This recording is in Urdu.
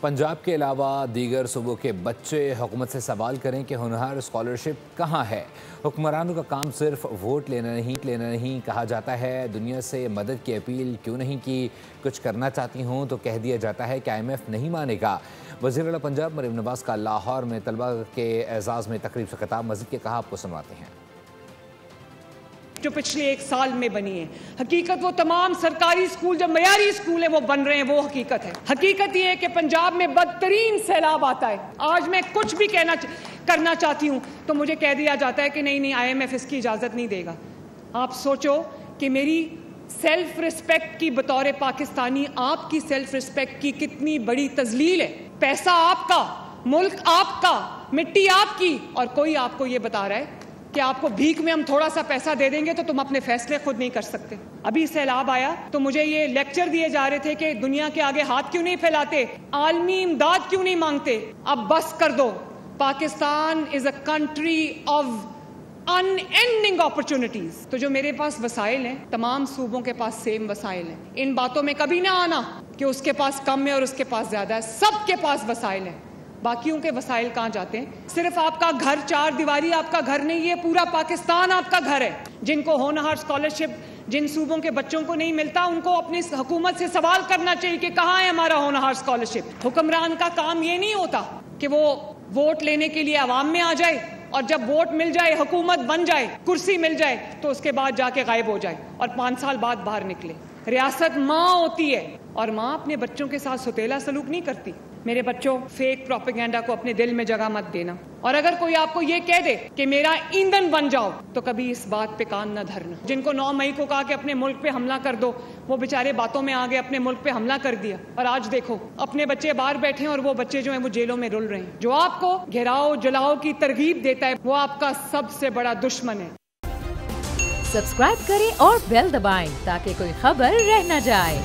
پنجاب کے علاوہ دیگر صوبوں کے بچے حکومت سے سوال کریں کہ ہونہار اسکالرشپ کہاں ہے۔ حکمرانوں کا کام صرف ووٹ لینا نہیں کہا جاتا ہے۔ دنیا سے مدد کی اپیل کیوں نہیں کی؟ کچھ کرنا چاہتی ہوں تو کہہ دیا جاتا ہے کہ IMF نہیں مانے گا۔ وزیر اعلیٰ پنجاب مریم نواز کا لاہور میں طلبہ کے اعزاز میں تقریب سے خطاب، مزید کے کہا، آپ کو سنواتے ہیں۔ جو پچھلے ایک سال میں بنی ہے، حقیقت وہ تمام سرکاری اسکول جو معیاری اسکول ہیں وہ بن رہے ہیں، وہ حقیقت ہے۔ حقیقت یہ ہے کہ پنجاب میں بدترین سیلاب آتا ہے۔ آج میں کچھ بھی کرنا چاہتی ہوں تو مجھے کہہ دیا جاتا ہے کہ نہیں IMF اس کی اجازت نہیں دے گا۔ آپ سوچو کہ میری سیلف رسپیکٹ کی بطور پاکستانی آپ کی سیلف رسپیکٹ کی کتنی بڑی تذلیل ہے۔ پیسہ آپ کا، ملک آپ کا، مٹی آپ کی، اور کوئی آپ کو یہ بتا رہا ہے کہ آپ کو بھیک میں ہم تھوڑا سا پیسہ دے دیں گے تو تم اپنے فیصلے خود نہیں کر سکتے۔ ابھی سیلاب آیا تو مجھے یہ لیکچر دیے جا رہے تھے کہ دنیا کے آگے ہاتھ کیوں نہیں پھیلاتے، عالمی امداد کیوں نہیں مانگتے۔ اب بس کر دو۔ Pakistan is a country of unending opportunities۔ تو جو میرے پاس وسائل ہیں، تمام صوبوں کے پاس سیم وسائل ہیں۔ ان باتوں میں کبھی نہ آنا کہ اس کے پاس کم ہے اور اس کے پاس زیادہ ہے، سب کے پاس وسائل ہیں۔ باقیوں کے وسائل کہاں جاتے ہیں؟ صرف آپ کا گھر، چار دیواری آپ کا گھر نہیں ہے، پورا پاکستان آپ کا گھر ہے۔ جن کو ہونہار اسکالرشپ جن صوبوں کے بچوں کو نہیں ملتا، ان کو اپنی حکومت سے سوال کرنا چاہیے کہ کہاں ہے ہمارا ہونہار اسکالرشپ۔ حکمران کا کام یہ نہیں ہوتا کہ وہ ووٹ لینے کے لیے عوام میں آ جائے اور جب ووٹ مل جائے، حکومت بن جائے، کرسی مل جائے تو اس کے بعد جا کے غائب ہو جائے اور 5 سال بعد باہر نکلے۔ ریاست ماں ہوتی ہے اور ماں اپنے بچوں کے ساتھ سوتیلا سلوک نہیں کرتی۔ میرے بچوں، فیک پروپیگنڈا کو اپنے دل میں جگہ مت دینا، اور اگر کوئی آپ کو یہ کہہ دے کہ میرا ایندھن بن جاؤ تو کبھی اس بات پہ کان نہ دھرنا۔ جن کو 9 مئی کو کہا کہ اپنے ملک پہ حملہ کر دو، وہ بیچارے باتوں میں آگے اپنے ملک پہ حملہ کر دیا، اور آج دیکھو اپنے بچے باہر بیٹھے ہیں اور وہ بچے جو ہیں وہ جیلوں میں رل رہے ہیں۔ جو آپ کو گھیراؤ جلاؤ کی ترغیب دیتا ہے وہ آپ کا سب سے بڑا دشمن ہے۔ سبسکرائب کریں اور بیل دبائیں تاکہ کوئی خبر رہ نہ جائے۔